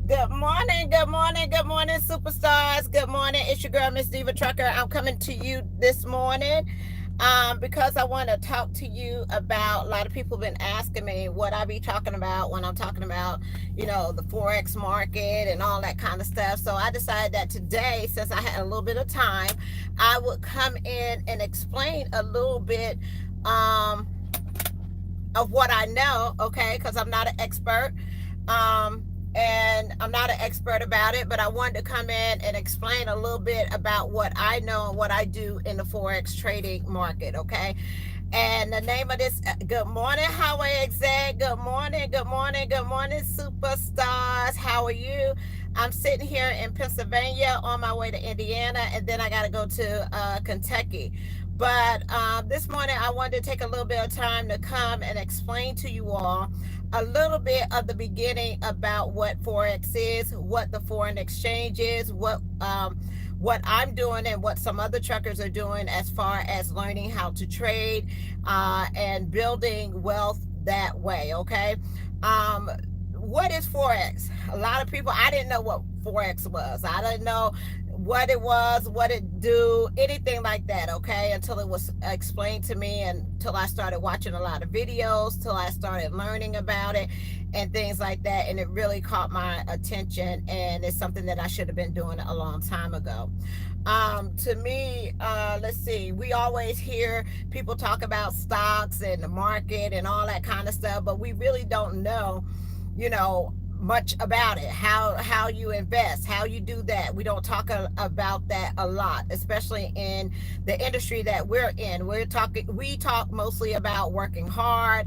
Good morning, good morning, good morning, superstars. Good morning. It's your girl, Miss Diva Trucker. I'm coming to you this morning because I want to talk to you about a lot of people have been asking me what I be talking about when I'm talking about, the Forex market and all that kind of stuff. So I decided that today, since I had a little bit of time, I would come in and explain a little bit of what I know, okay, because I'm not an expert. Um, and I'm not an expert about it, but I wanted to come in and explain a little bit about what I know and what I do in the Forex trading market, okay? And the name of this, good morning, Highway Exec. Good morning, good morning, good morning, superstars. How are you? I'm sitting here in Pennsylvania on my way to Indiana, and then I got to go to Kentucky. But this morning, I wanted to take a little bit of time to come and explain to you all a little bit of the beginning about what Forex is, what the foreign exchange is, what I'm doing and what some other truckers are doing as far as learning how to trade and building wealth that way. Okay. Um, what is Forex? A lot of people, I didn't know what Forex was. I didn't know what it was, what it do, anything like that, okay, until it was explained to me, and until I started watching a lot of videos, till I started learning about it and things like that, and it really caught my attention, and it's something that I should have been doing a long time ago. To me, let's see, we always hear people talk about stocks and the market and all that kind of stuff, but we really don't know, you know, much about it, how you invest, how you do that. We don't talk about that a lot, especially in the industry that we're in. We talk mostly about working hard,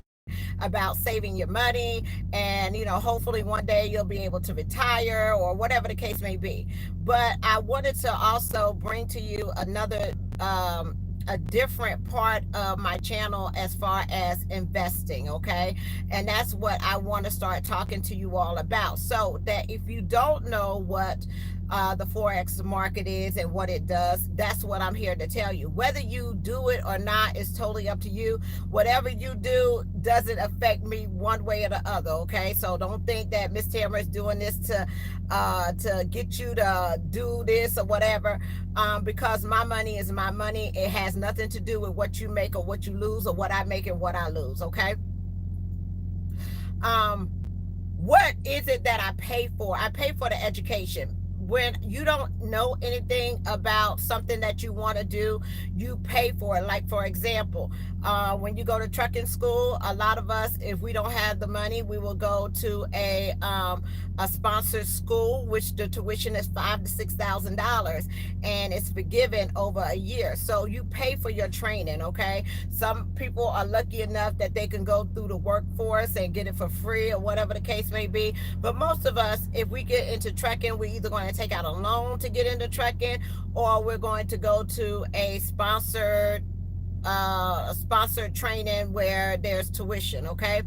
about saving your money, and hopefully one day you'll be able to retire or whatever the case may be. But I wanted to also bring to you another a different part of my channel as far as investing, okay? And that's what I want to start talking to you all about. So that if you don't know what the Forex market is and what it does, that's what I'm here to tell you. Whether you do it or not is totally up to you. Whatever you do doesn't affect me one way or the other, okay? So don't think that Miss Tamara is doing this to get you to do this or whatever, because my money is my money. It has nothing to do with what you make or what you lose or what I make and what I lose, okay? What is it that I pay for? I pay for the education. When you don't know anything about something that you want to do, you pay for it. Like, for example, when you go to trucking school, a lot of us, if we don't have the money, we will go to a sponsored school, which the tuition is $5,000 to $6,000, and it's forgiven over a year. So you pay for your training, okay? Some people are lucky enough that they can go through the workforce and get it for free or whatever the case may be. But most of us, if we get into trucking, we're either going to take out a loan to get into trucking, or we're going to go to a sponsored training where there's tuition, okay?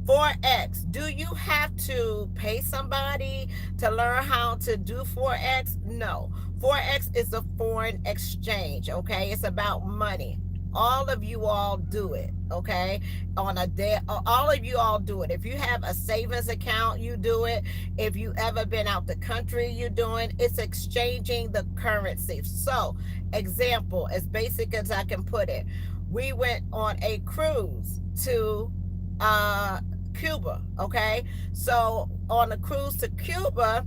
Forex, do you have to pay somebody to learn how to do Forex? No. Forex is a foreign exchange, okay? It's about money. All of you all do it, okay? On a day, all of you all do it. If you have a savings account, you do it. If you ever been out the country, you're doing. It's exchanging the currency. So, example, as basic as I can put it, we went on a cruise to Cuba, okay? So on the cruise to Cuba,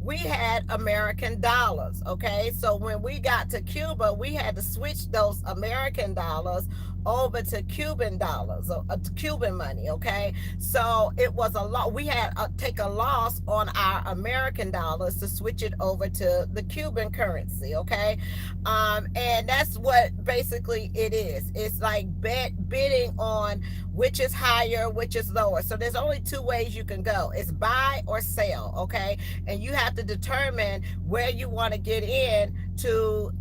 we had American dollars, okay? So when we got to Cuba, we had to switch those American dollars over to Cuban dollars, Cuban money, okay? So it was a lot. We had to take a loss on our American dollars to switch it over to the Cuban currency, okay? And that's what basically it is. It's like bidding on which is higher, which is lower. So there's only two ways you can go. It's buy or sell, okay? And you have to determine where you want to get in to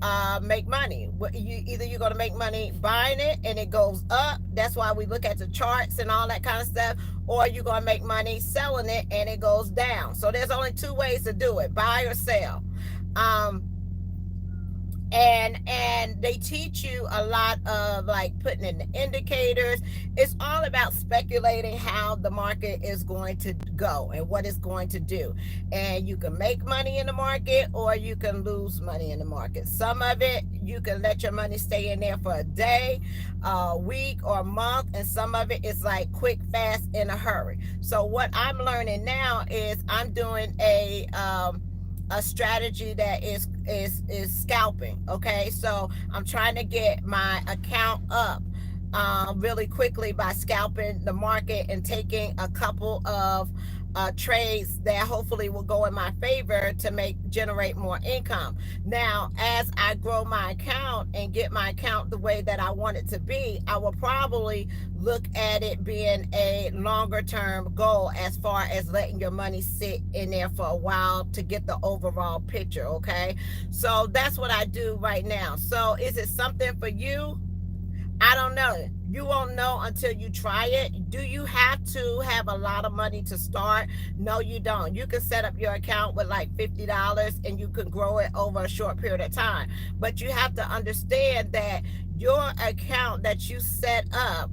make money. Either you're going to make money buying it and it goes up. That's why we look at the charts and all that kind of stuff. Or you're going to make money selling it and it goes down. So there's only two ways to do it, buy or sell. And they teach you a lot of like putting in the indicators. It's all about speculating how the market is going to go and what it's going to do. And you can make money in the market or you can lose money in the market. Some of it you can let your money stay in there for a day, a week, or a month, and some of it is like quick, fast, in a hurry. So what I'm learning now is I'm doing a strategy that is scalping. Okay, so I'm trying to get my account up really quickly by scalping the market and taking a couple of trades that hopefully will go in my favor to make generate more income. Now, as I grow my account and get my account the way that I want it to be, I will probably look at it being a longer term goal as far as letting your money sit in there for a while to get the overall picture. Okay, so that's what I do right now. So is it something for you? I don't know. You won't know until you try it. Do you have to have a lot of money to start? No, you don't. You can set up your account with like $50 and you can grow it over a short period of time. But you have to understand that your account that you set up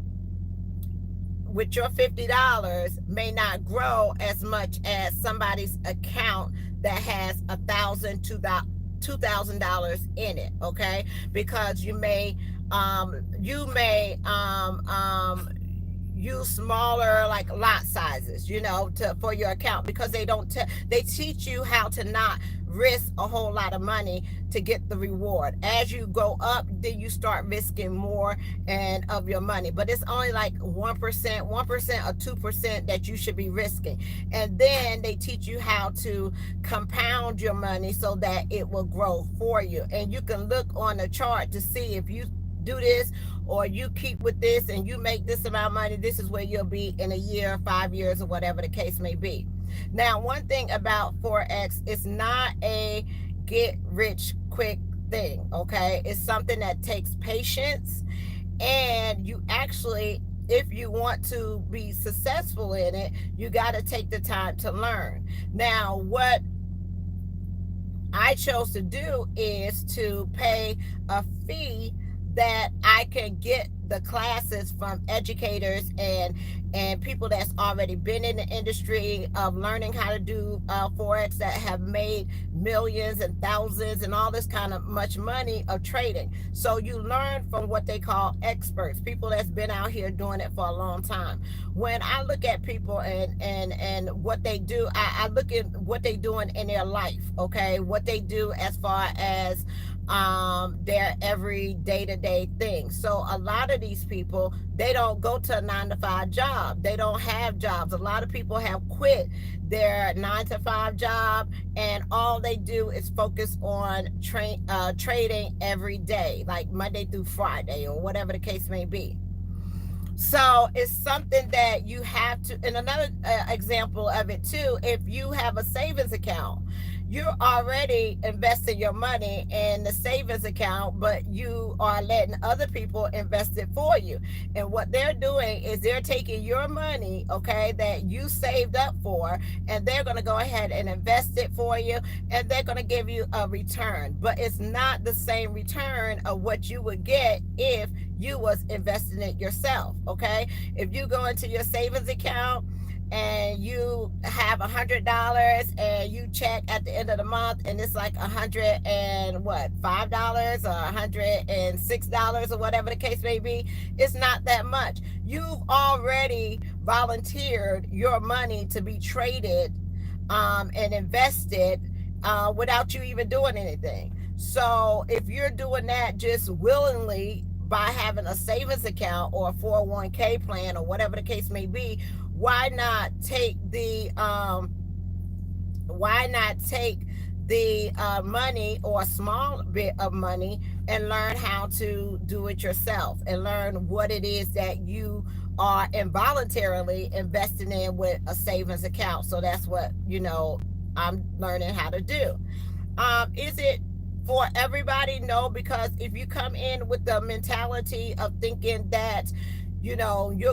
with your $50 may not grow as much as somebody's account that has $2,000 in it. Okay, because you may use smaller like lot sizes, to for your account, because they teach you how to not risk a whole lot of money to get the reward. As you go up, then you start risking more and of your money, but it's only like 1% or 2% that you should be risking. And then they teach you how to compound your money so that it will grow for you. And you can look on the chart to see if you do this or you keep with this and you make this amount of money, this is where you'll be in a year, 5 years, or whatever the case may be. Now, one thing about Forex, it's not a get rich quick thing. Okay, it's something that takes patience, and you actually, if you want to be successful in it, you got to take the time to learn. Now, what I chose to do is to pay a fee that I can get the classes from educators and people that's already been in the industry of learning how to do Forex, that have made millions and thousands and all this kind of much money of trading. So you learn from what they call experts, people that's been out here doing it for a long time. When I look at people and what they do, I look at what they doing in their life. Okay, what they do as far as their every day-to-day thing. So a lot of these people, they don't go to a 9 to 5 job. They don't have jobs. A lot of people have quit their 9 to 5 job, and all they do is focus on trading every day, like Monday through Friday or whatever the case may be. So it's something that you have to, and another example of it too, if you have a savings account, you're already investing your money in the savings account, but you are letting other people invest it for you. And what they're doing is they're taking your money, okay, that you saved up for, and they're going to go ahead and invest it for you, and they're going to give you a return. But it's not the same return of what you would get if you was investing it yourself. Okay, if you go into your savings account and you have $100 and you check at the end of the month and it's like $105 or $106 or whatever the case may be, it's not that much. You've already volunteered your money to be traded and invested without you even doing anything. So if you're doing that just willingly by having a savings account or a 401k plan or whatever the case may be, why not take the money or a small bit of money and learn how to do it yourself and learn what it is that you are involuntarily investing in with a savings account. So that's what I'm learning how to do. Is it for everybody? No, because if you come in with the mentality of thinking that you're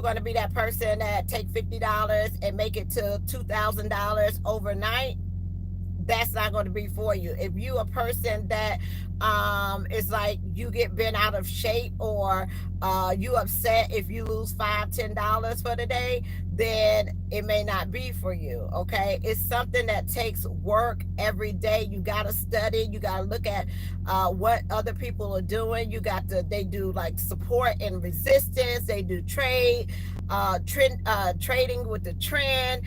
going to be that person that take $50 and make it to $2,000 overnight, that's not going to be for you. If you a person that is like you get bent out of shape, or you upset if you lose $5-10 for the day, then it may not be for you. Okay, it's something that takes work every day. You got to study, you got to look at what other people are doing. You got to, they do like support and resistance, they do trading with the trend.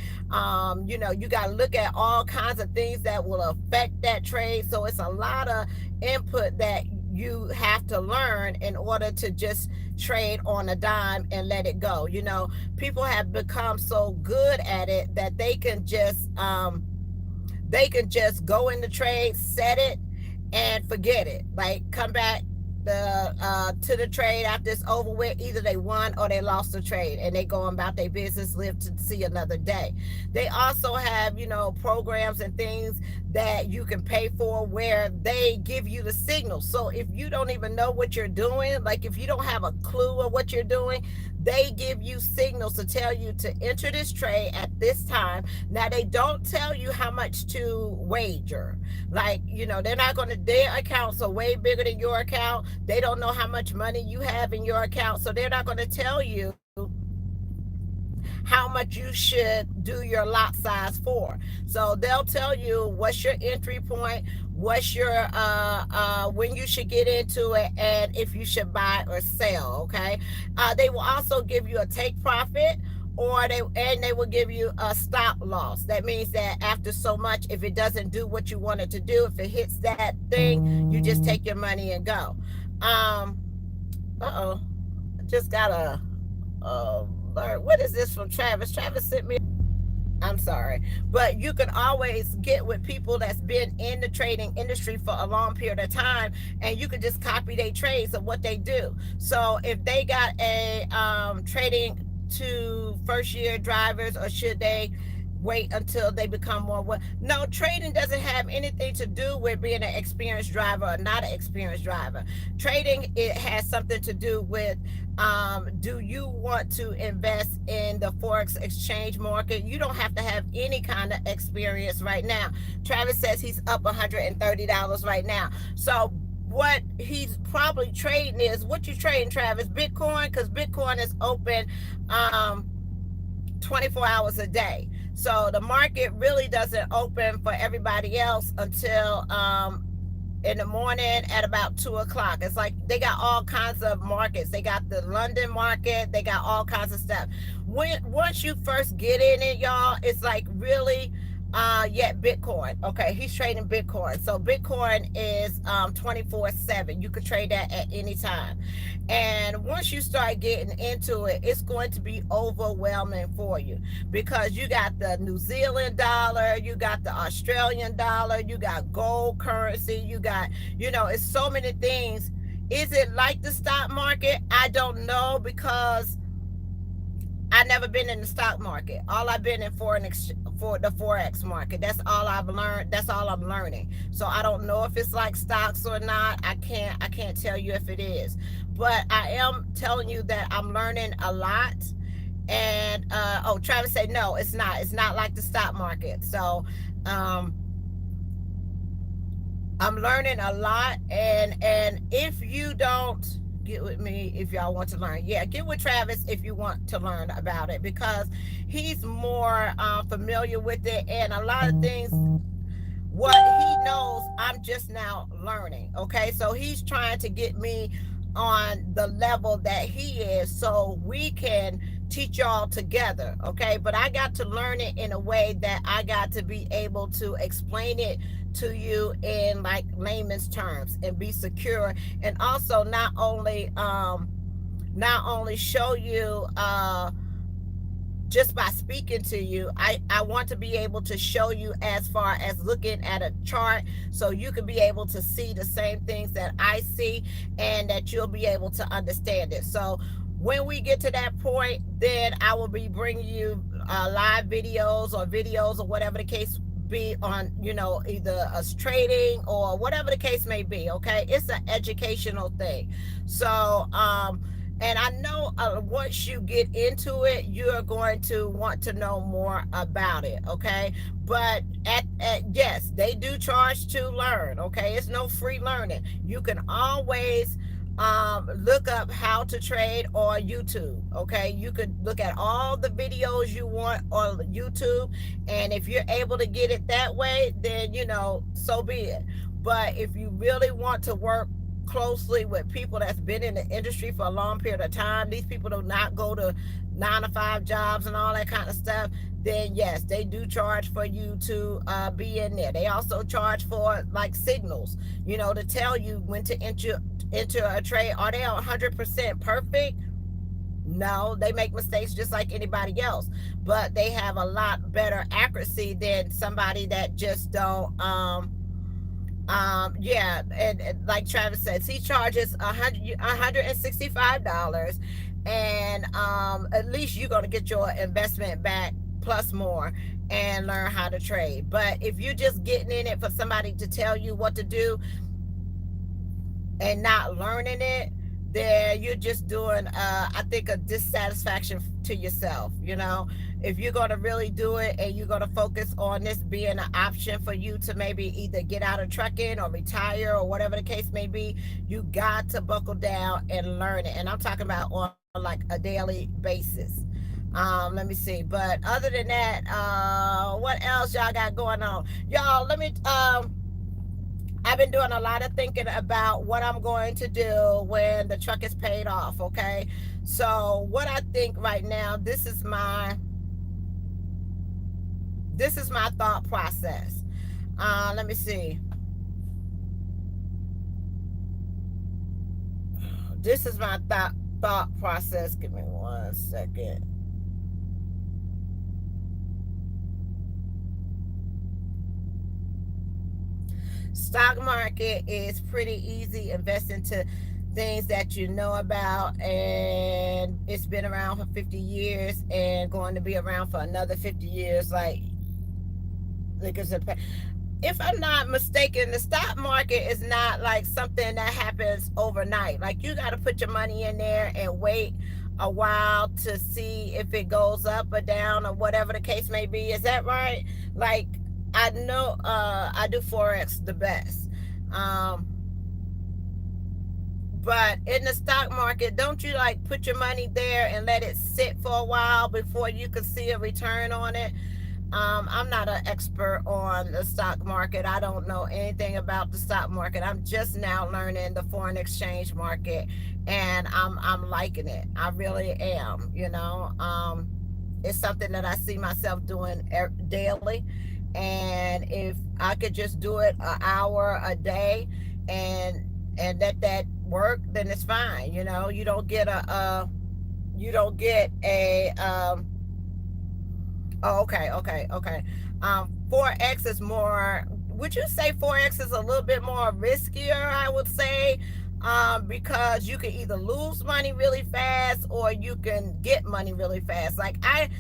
You know, you got to look at all kinds of things that will affect that trade. So it's a lot of input that you have to learn in order to just trade on a dime and let it go. You know, people have become so good at it that they can just go in the trade, set it, and forget it. Like come back to the trade after it's over with. Either they won or they lost the trade, and they go about their business, live to see another day. They also have, you know, programs and things that you can pay for where they give you the signal. So if you don't even know what you're doing, like if you don't have a clue of what you're doing, they give you signals to tell you to enter this trade at this time. Now they don't tell you how much to wager. Like, you know, they're not going to, their accounts are way bigger than your account. They don't know how much money you have in your account. So they're not going to tell you how much you should do your lot size for. So they'll tell you what's your entry point, what's your when you should get into it, and if you should buy or sell. Okay, they will also give you a take profit, or they will give you a stop loss. That means that after so much, if it doesn't do what you want it to do, if it hits that thing, you just take your money and go. I just got a what is this from Travis? Travis sent me. I'm sorry, but you can always get with people that's been in the trading industry for a long period of time, and you can just copy their trades of what they do. So if they got a trading to first year drivers, or should they wait until they become more what? No, trading doesn't have anything to do with being an experienced driver or not an experienced driver. Trading, it has something to do with do you want to invest in the Forex exchange market? You don't have to have any kind of experience right now. Travis says he's up $130 right now. So what he's probably trading is, what you trading, Travis? Bitcoin? Because Bitcoin is open 24 hours a day. So the market really doesn't open for everybody else until in the morning at about 2 o'clock. It's like they got all kinds of markets. They got the London market. They got all kinds of stuff. Once you first get in it, y'all, it's like really Bitcoin. Okay, he's trading Bitcoin. So Bitcoin is 24/7. You could trade that at any time. And once you start getting into it, it's going to be overwhelming for you, because you got the New Zealand dollar, you got the Australian dollar, you got gold currency, you got, you know, it's so many things. Is it like the stock market? I don't know, because I've never been in the stock market. All I've been in for the Forex market. That's all I've learned. That's all I'm learning. So I don't know if it's like stocks or not. I can't tell you if it is. But I am telling you that I'm learning a lot. And Travis said no, it's not. It's not like the stock market. So I'm learning a lot. And if you don't get with me, if y'all want to learn, yeah, get with Travis if you want to learn about it, because he's more familiar with it, and a lot of things what he knows I'm just now learning. Okay, so he's trying to get me on the level that he is so we can teach y'all together. Okay, but I got to learn it in a way that I got to be able to explain it to you in like layman's terms and be secure, and also not only show you just by speaking to you. I want to be able to show you as far as looking at a chart, so you can be able to see the same things that I see, and that you'll be able to understand it. So when we get to that point, then I will be bringing you live videos or whatever the case be on, you know, either us trading or whatever the case may be. Okay, it's an educational thing. So And I know once you get into it, you're going to want to know more about it. Okay. But yes, they do charge to learn. Okay. It's no free learning. You can always look up how to trade on YouTube. Okay. You could look at all the videos you want on YouTube. And if you're able to get it that way, then, so be it. But if you really want to work closely with people that's been in the industry for a long period of time, these people do not go to 9 to 5 jobs and all that kind of stuff, then yes, they do charge for you to be in there. They also charge for like signals, to tell you when to enter a trade. Are they 100% perfect? No, they make mistakes just like anybody else, but they have a lot better accuracy than somebody that just don't yeah, and like Travis says, he charges $165, and at least you're gonna get your investment back plus more and learn how to trade. But if you're just getting in it for somebody to tell you what to do and not learning it, then you're just doing I think a dissatisfaction to yourself. If you're going to really do it and you're going to focus on this being an option for you to maybe either get out of trucking or retire or whatever the case may be, you got to buckle down and learn it. And I'm talking about on like a daily basis. Let me see. But other than that, what else y'all got going on? Y'all, let me I've been doing a lot of thinking about what I'm going to do when the truck is paid off. Okay. So what I think right now, this is my thought process. Let me see. This is my thought process. Give me 1 second. Stock market is pretty easy. Invest into things that you know about, and it's been around for 50 years and going to be around for another 50 years. If I'm not mistaken, the stock market is not like something that happens overnight. Like, you got to put your money in there and wait a while to see if it goes up or down or whatever the case may be. Is that right? Like, I know I do Forex the best. Um, but in the stock market, don't you like put your money there and let it sit for a while before you can see a return on it? I'm not an expert on the stock market. I don't know anything about the stock market. I'm just now learning the foreign exchange market, and I'm liking it. I really am. It's something that I see myself doing daily, and if I could just do it an hour a day, and let that work, then it's fine. You don't get a Oh, okay, okay, okay. Forex is more. Would you say Forex is a little bit more riskier? I would say, because you can either lose money really fast or you can get money really fast. Like, I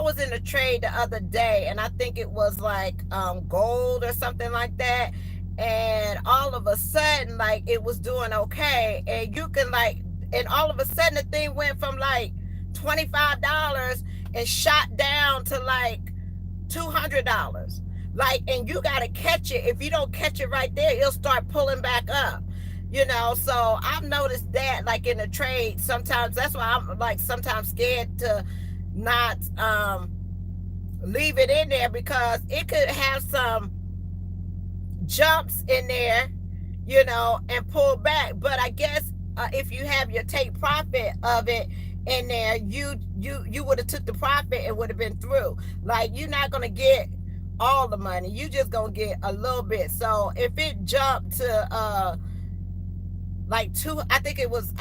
was in a trade the other day, and I think it was like gold or something like that. And all of a sudden, like, it was doing okay, and and all of a sudden the thing went from like $25 and shot down to like $200. Like, and you got to catch it. If you don't catch it right there, it'll start pulling back up. So I've noticed that, like, in the trade, sometimes that's why I'm like sometimes scared to not leave it in there, because it could have some jumps in there, and pull back. But I guess if you have your take profit of it in there, you would have took the profit and would have been through. Like, you're not gonna get all the money. You just gonna get a little bit. So if it jumped to like I think I was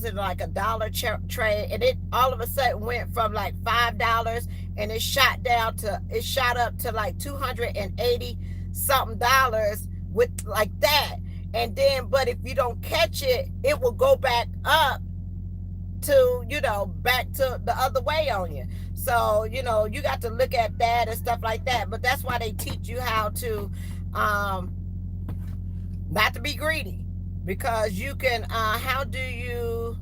in like $1 trade, and it all of a sudden went from like $5, and it shot up to like 280 something dollars with like that. And then, but if you don't catch it, it will go back up to, back to the other way on you. So, you got to look at that and stuff like that. But that's why they teach you how to not to be greedy, because you can how do you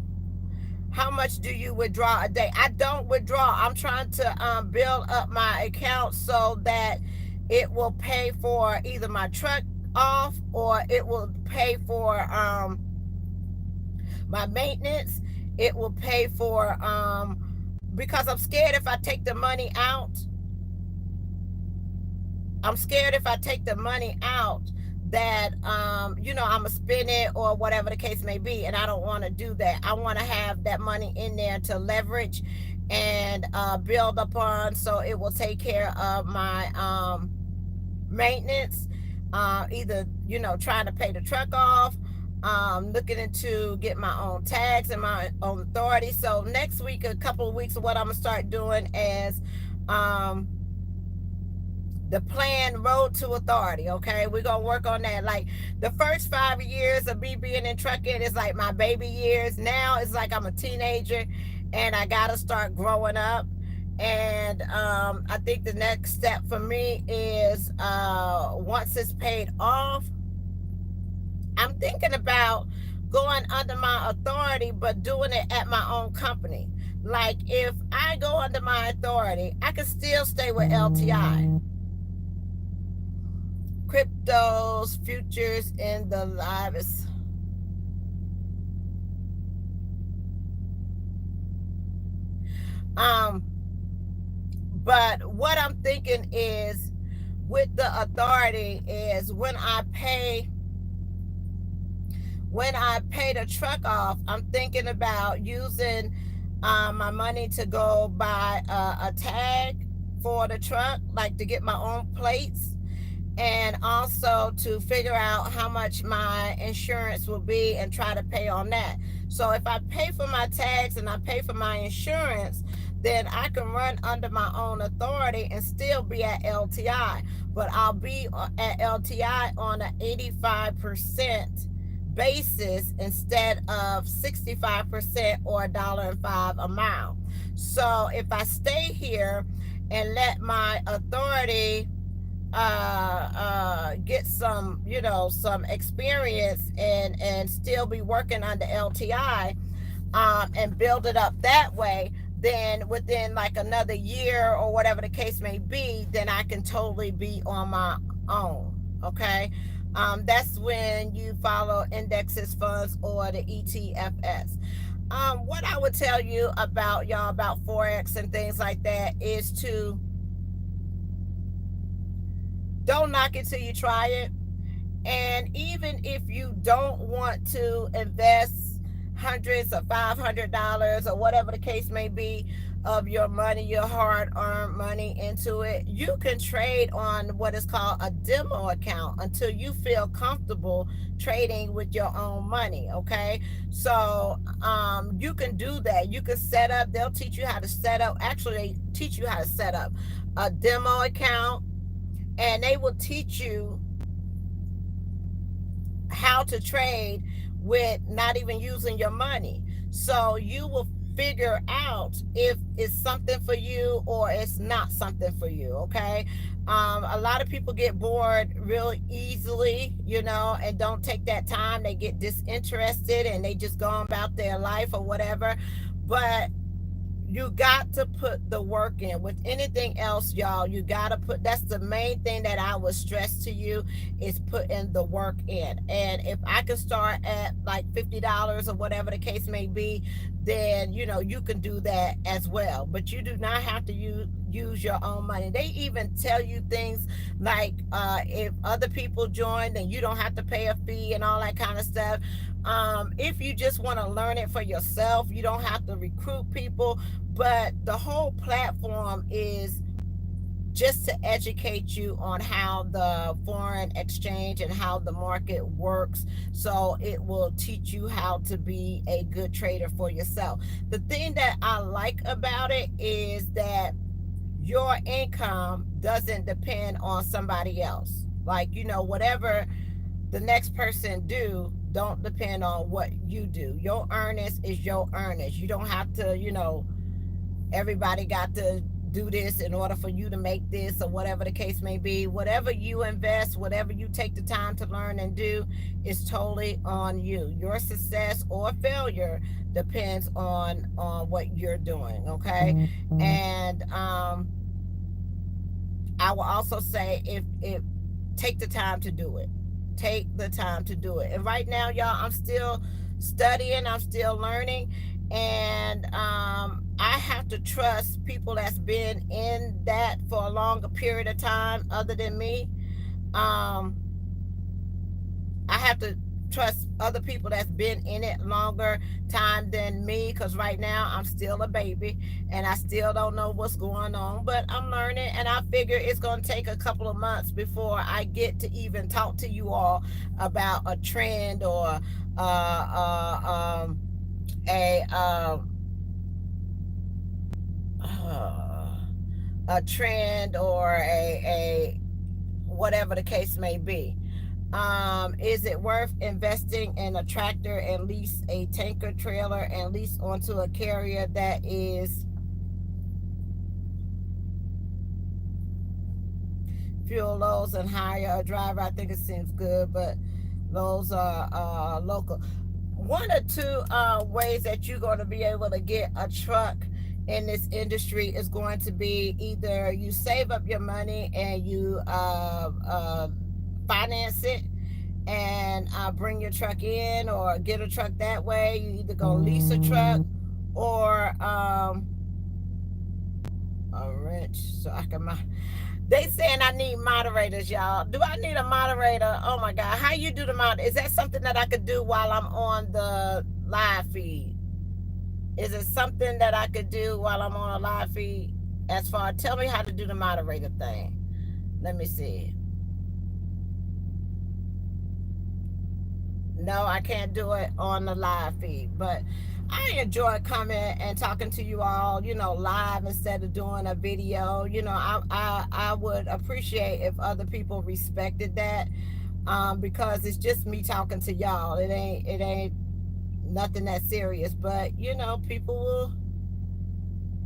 How much do you withdraw a day? I don't withdraw. I'm trying to build up my account so that it will pay for either my truck off, or it will pay for my maintenance. It will pay for because I'm scared if I take the money out. I'm scared if I take the money out that I'm gonna spend it or whatever the case may be, and I don't want to do that. I want to have that money in there to leverage and build upon, so it will take care of my maintenance. Either trying to pay the truck off, looking into get my own tags and my own authority. So next week, a couple of weeks, what I'm gonna start doing is the plan road to authority. Okay, we're gonna work on that. Like the first 5 years of me being in trucking is like my baby years. Now it's like I'm a teenager and I gotta start growing up. And I think the next step for me is once it's paid off, I'm thinking about going under my authority, but doing it at my own company. Like if I go under my authority, I can still stay with LTI. Cryptos, futures, and the lives. But what I'm thinking is with the authority is when I pay the truck off, I'm thinking about using my money to go buy a tag for the truck, like to get my own plates, and also to figure out how much my insurance will be and try to pay on that. So if I pay for my tags and I pay for my insurance, then I can run under my own authority and still be at LTI. But I'll be at LTI on an 85% basis instead of 65% or $1.05 a mile. So if I stay here and let my authority get some experience and still be working under LTI, and build it up that way, then within like another year or whatever the case may be, then I can totally be on my own. Okay. That's when you follow indexes, funds, or the ETFs. What I would tell you about Forex and things like that is to don't knock it till you try it. And even if you don't want to invest hundreds or $500 or whatever the case may be of your money, your hard-earned money into it, you can trade on what is called a demo account until you feel comfortable trading with your own money. Okay, so you can do that. You can set up, they'll teach you how to set up, actually they teach you how to set up a demo account, and they will teach you how to trade with not even using your money. So you will figure out if it's something for you or it's not something for you. Okay. A lot of people get bored really easily, and don't take that time. They get disinterested and they just go about their life or whatever. But you got to put the work in. With anything else, y'all, you got to put, that's the main thing that I would stress to you, is putting the work in. And if I can start at like $50 or whatever the case may be, then you can do that as well. But you do not have to use your own money. They even tell you things like if other people join, then you don't have to pay a fee and all that kind of stuff. If you just want to learn it for yourself, you don't have to recruit people. But the whole platform is just to educate you on how the foreign exchange and how the market works. So it will teach you how to be a good trader for yourself. The thing that I like about it is that your income doesn't depend on somebody else. Like, whatever the next person do, don't depend on what you do. Your earnings is your earnings. You don't have to, everybody got to do this in order for you to make this, or whatever the case may be. Whatever you invest, whatever you take the time to learn and do, is totally on you. Your success or failure depends on what you're doing. Okay. And I will also say, if take the time to do it. Take the time to do it. And right now, y'all, I'm still studying, I'm still learning, and I have to trust people that's been in that for a longer period of time other than me. Um, I have to trust other people that's been in it longer time than me, because right now I'm still a baby and I still don't know what's going on, but I'm learning, and I figure it's going to take a couple of months before I get to even talk to you all about a trend, or a uh, a trend, or a whatever the case may be. Is it worth investing in a tractor and lease a tanker trailer and lease onto a carrier that is fuel loads and hire a driver? I think it seems good, but those are local. One or two ways that you're going to be able to get a truck in this industry is going to be, either you save up your money and you finance it and bring your truck in, or get a truck that way. You either go lease a truck, or a wrench, so I can. They saying I need moderators, y'all. Do I need a moderator? Oh my God, how you do the mod? Is that something that I could do while I'm on the live feed? Is it something that I could do while I'm on a live feed? As far, tell me how to do the moderator thing. Let me see. No, I can't do it on the live feed, but I enjoy coming and talking to you all, live instead of doing a video. I would appreciate if other people respected that, because it's just me talking to y'all. It ain't nothing that serious, but people will.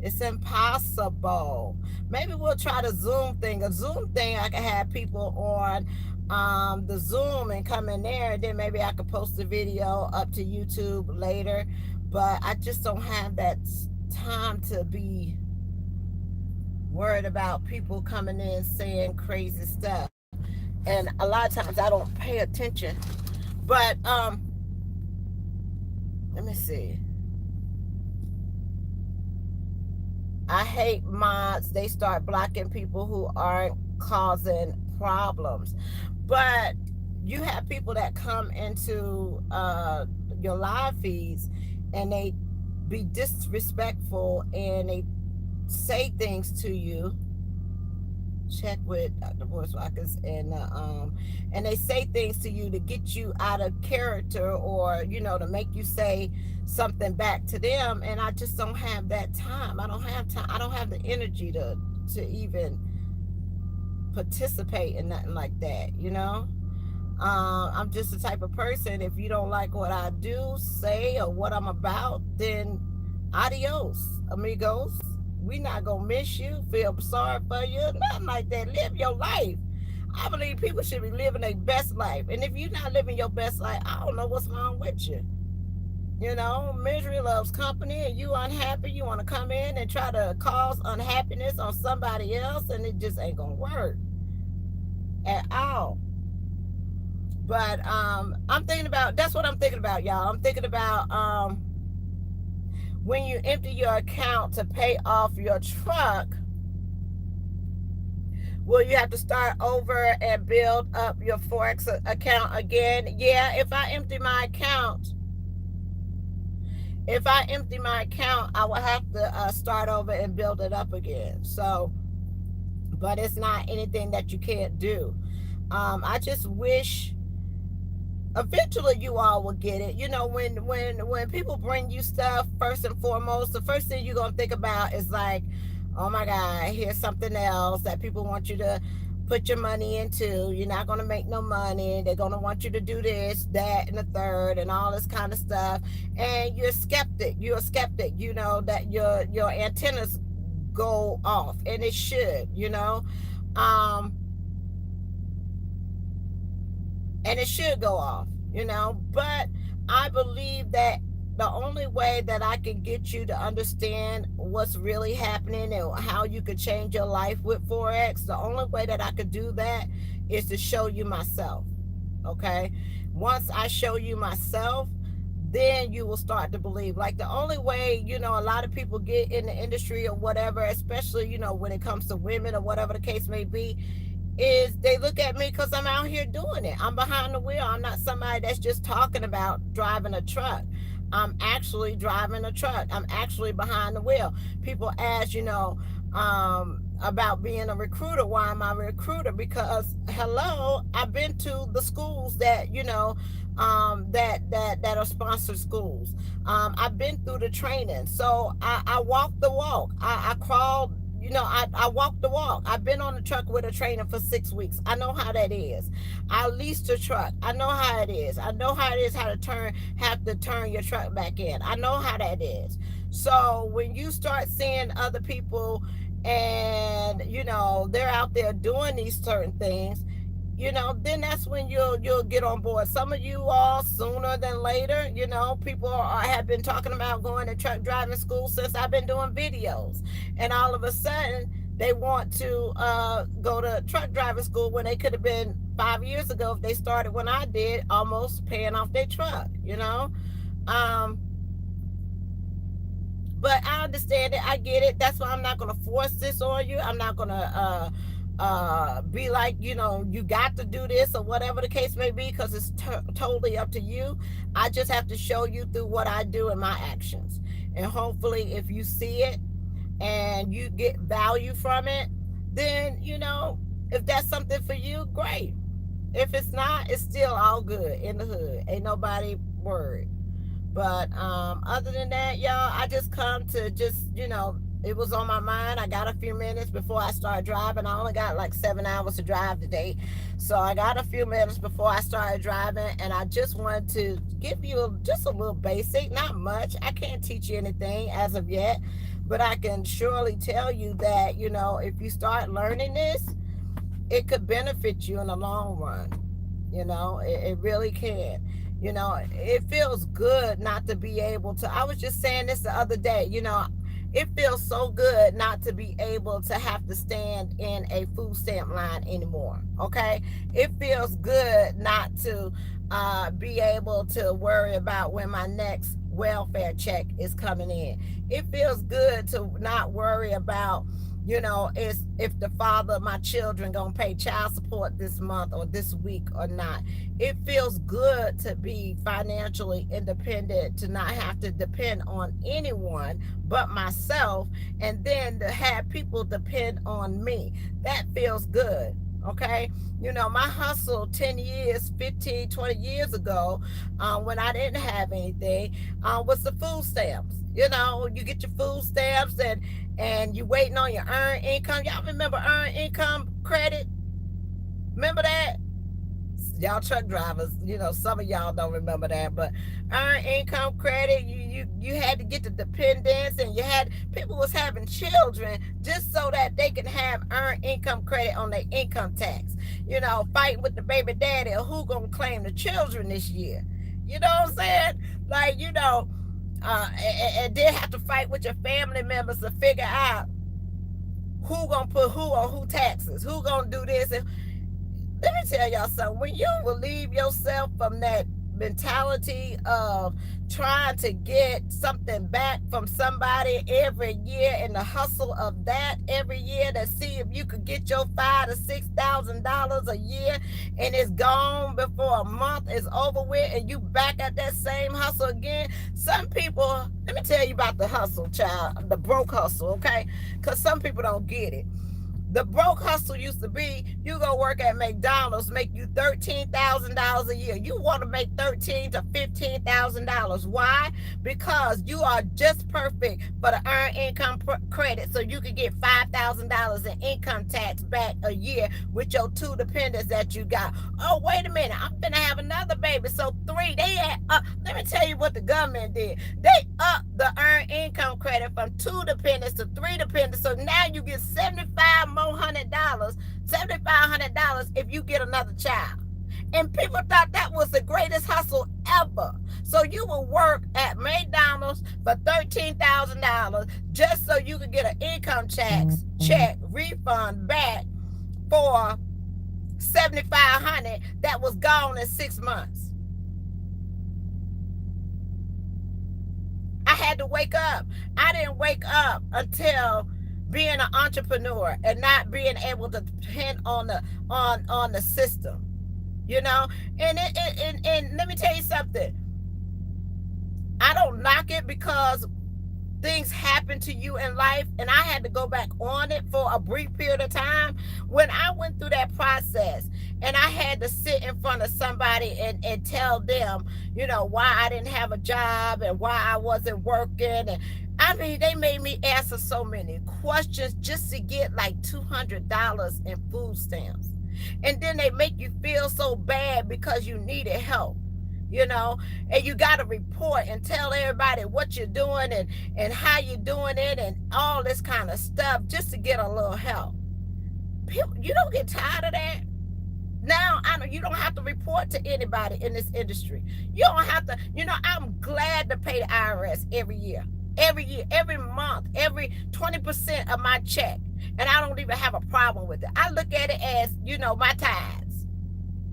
It's impossible. Maybe we'll try the Zoom thing. A Zoom thing, I can have people on the Zoom and come in there, and then maybe I could post the video up to YouTube later. But I just don't have that time to be worried about people coming in saying crazy stuff. And a lot of times I don't pay attention. But let me see. I hate mods. They start blocking people who aren't causing problems. But you have people that come into your live feeds, and they be disrespectful, and they say things to you. Check with Dr. Voice Rockers, and they say things to you to get you out of character, or to make you say something back to them. And I just don't have that time. I don't have time. I don't have the energy to even participate in nothing like that. I'm just the type of person, if you don't like what I do, say, or what I'm about, then adios, amigos. We not gonna miss you, feel sorry for you, nothing like that. Live your life. I believe people should be living their best life. And if you're not living your best life, I don't know what's wrong with you. Misery loves company, and you unhappy, you want to come in and try to cause unhappiness on somebody else, and it just ain't gonna work at all. But I'm thinking about, that's what I'm thinking about, y'all. I'm thinking about when you empty your account to pay off your truck, will you have to start over and build up your Forex account again? Yeah, if I empty my account, I will have to start over and build it up again. So, but it's not anything that you can't do. I just wish eventually you all will get it. When people bring you stuff, first and foremost, the first thing you're gonna think about is like, oh my God, here's something else that people want you to put your money into. You're not gonna make no money. They're gonna want you to do this, that, and the third, and all this kind of stuff. And you're a skeptic. That your antennas go off, and it should, um, and it should go off, but I believe that the only way that I can get you to understand what's really happening and how you could change your life with Forex, the only way that I could do that is to show you myself. Okay. Once I show you myself, then you will start to believe. Like the only way, a lot of people get in the industry or whatever, especially, when it comes to women or whatever the case may be, is they look at me because I'm out here doing it. I'm behind the wheel. I'm not somebody that's just talking about driving a truck. I'm actually driving a truck. I'm actually behind the wheel. People ask, about being a recruiter. Why am I a recruiter? Because hello, I've been to the schools that, that are sponsored schools. I've been through the training. So I walked the walk. I crawled, I walked the walk. I've been on the truck with a trainer for 6 weeks. I know how that is. I leased a truck. I know how it is. I know how it is have to turn your truck back in. I know how that is. So when you start seeing other people and they're out there doing these certain things, then that's when you'll get on board. Some of you all sooner than later. People have been talking about going to truck driving school since I've been doing videos, and all of a sudden they want to go to truck driving school when they could have been 5 years ago if they started when I did, almost paying off their truck. Um, but I understand it. I get it. That's why I'm not going to force this on you. I'm not going to be like, you got to do this or whatever the case may be, because it's totally up to you. I just have to show you through what I do and my actions. And hopefully, if you see it and you get value from it, then, if that's something for you, great. If it's not, it's still all good in the hood. Ain't nobody worried. But other than that, y'all, I just come to just, it was on my mind. I got a few minutes before I started driving. I only got like 7 hours to drive today. So I got a few minutes before I started driving, and I just wanted to give you just a little basic, not much. I can't teach you anything as of yet, but I can surely tell you that, if you start learning this, it could benefit you in the long run. It really can. It feels good not to be able to. I was just saying this the other day, it feels so good not to be able to have to stand in a food stamp line anymore. Okay. It feels good not to be able to worry about when my next welfare check is coming in. It feels good to not worry about, is if the father of my children gonna pay child support this month or this week or not. It feels good to be financially independent, to not have to depend on anyone but myself, and then to have people depend on me. That feels good. Okay. My hustle 10 years, 15, 20 years ago, when I didn't have anything, was the food stamps. You get your food stamps, and you waiting on your earned income. Y'all remember earned income credit? Remember that? Y'all truck drivers, some of y'all don't remember that, but earned income credit, you had to get the dependents, and people was having children just so that they can have earned income credit on their income tax. Fighting with the baby daddy or who gonna claim the children this year. You know what I'm saying? Like, and then have to fight with your family members to figure out who gonna put who on who taxes, who gonna do this. And let me tell y'all something. When you relieve yourself from that mentality of trying to get something back from somebody every year, and the hustle of that every year to see if you could get your $5,000 to $6,000 a year, and it's gone before a month is over with, and you back at that same hustle again. Some people, let me tell you about the hustle, child, the broke hustle, okay? Because some people don't get it. The broke hustle used to be, you go work at McDonald's, make you $13,000 a year. You want to make $13,000 to $15,000. Why? Because you are just perfect for the earned income credit, so you can get $5,000 in income tax back a year with your 2 dependents that you got. Oh, wait a minute, I'm gonna have another baby, so 3. Let me tell you what the government did. They up the earned income credit from 2 dependents to 3 dependents. So now you get $7,500 if you get another child. And people thought that was the greatest hustle ever. So you will work at McDonald's for $13,000 just so you could get an income check refund back for $7,500 that was gone in 6 months. I had to wake up. I didn't wake up until being an entrepreneur and not being able to depend on the system, you know. And let me tell you something. I don't knock it because things happen to you in life, and I had to go back on it for a brief period of time. When I went through that process and I had to sit in front of somebody and tell them, you know, why I didn't have a job and why I wasn't working. And I mean, they made me answer so many questions just to get like $200 in food stamps. And then they make you feel so bad because you needed help, you know, and you got to report and tell everybody what you're doing and how you're doing it and all this kind of stuff just to get a little help. People, you don't get tired of that? Now, I know you don't have to report to anybody in this industry. You don't have to, you know, I'm glad to pay the IRS every year, every month, every 20% of my check. And I don't even have a problem with it. I look at it as, you know, my tithes.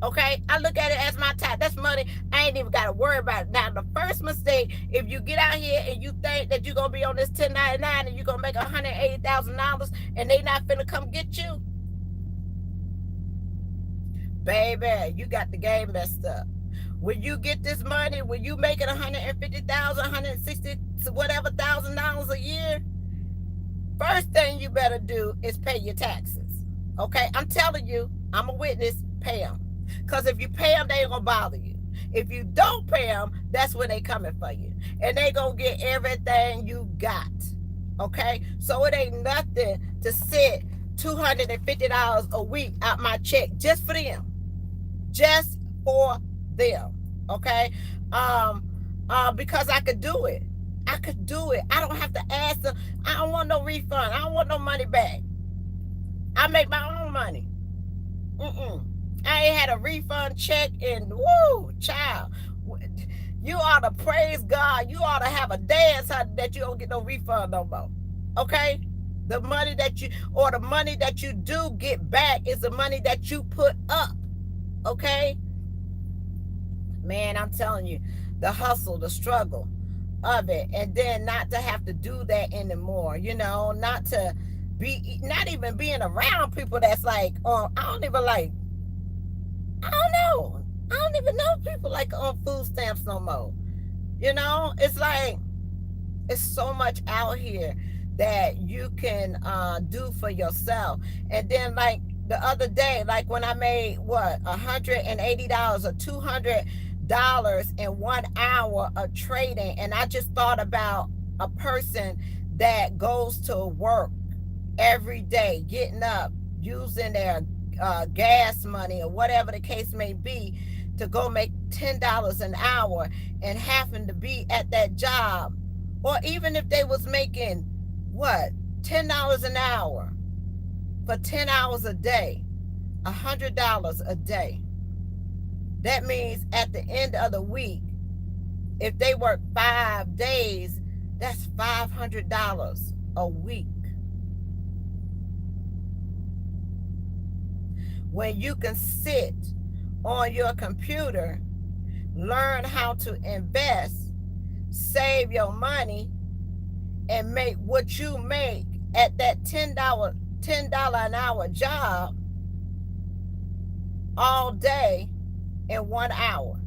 Okay, I look at it as my tithe. That's money I ain't even got to worry about it. Now, the first mistake, if you get out here and you think that you're going to be on this 1099 and you're going to make $180,000 and they not finna come get you, baby, you got the game messed up. When you get this money, when you make it $150,000, $160,000, whatever $1,000 a year, first thing you better do is pay your taxes. Okay, I'm telling you, I'm a witness, pay them. Because if you pay them, they ain't going to bother you. If you don't pay them, that's when they coming for you. And they going to get everything you got. Okay? So it ain't nothing to sit $250 a week out my check just for them. Just for them. Okay? Because I could do it. I could do it. I don't have to ask them. I don't want no refund. I don't want no money back. I make my own money. I ain't had a refund check in, woo, child. You ought to praise God. You ought to have a dance that you don't get no refund no more. Okay? The money that you do get back is the money that you put up. Okay? Man, I'm telling you, the hustle, the struggle of it, and then not to have to do that anymore, you know, not even being around people that's like, I don't even know people like on food stamps no more. You know, it's like, it's so much out here that you can do for yourself. And then like the other day, like when I made $180 or $200 in 1 hour of trading, and I just thought about a person that goes to work every day, getting up, using their gas money or whatever the case may be to go make $10 an hour and having to be at that job. Or even if they was making $10 an hour for 10 hours a day, $100 a day. That means at the end of the week, if they work 5 days, that's $500 a week. When you can sit on your computer, learn how to invest, save your money, and make what you make at that $10 an hour job all day in 1 hour.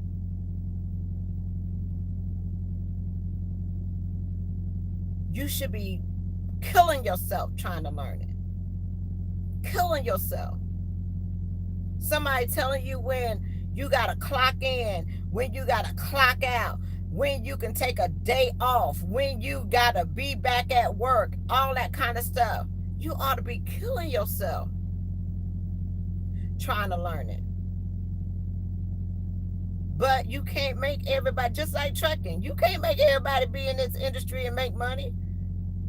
You should be killing yourself trying to learn it. Killing yourself. Somebody telling you when you got to clock in, when you got to clock out, when you can take a day off, when you got to be back at work, all that kind of stuff. You ought to be killing yourself trying to learn it. But you can't make everybody, just like trucking, you can't make everybody be in this industry and make money.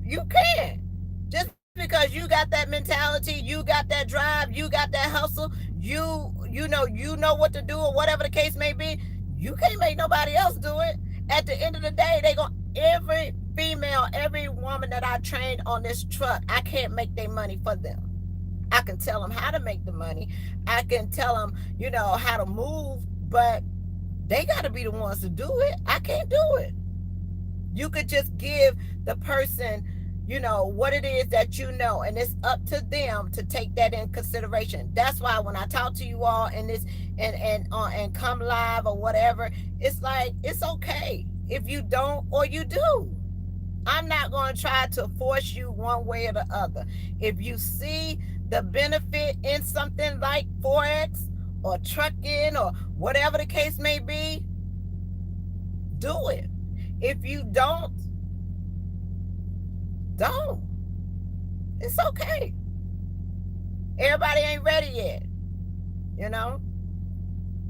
You can't. Just because you got that mentality, you got that drive, you got that hustle, you know what to do or whatever the case may be, you can't make nobody else do it. At the end of the day, they go every female, every woman that I trained on this truck, I can't make their money for them. I can tell them how to make the money. I can tell them, how to move, but they got to be the ones to do it. I can't do it. You could just give the person, what it is that and it's up to them to take that in consideration. That's why when I talk to you all in this and come live or whatever, it's like it's okay if you don't or you do. I'm not going to try to force you one way or the other. If you see the benefit in something like Forex or trucking or whatever the case may be, do it. If you don't. It's okay. Everybody ain't ready yet.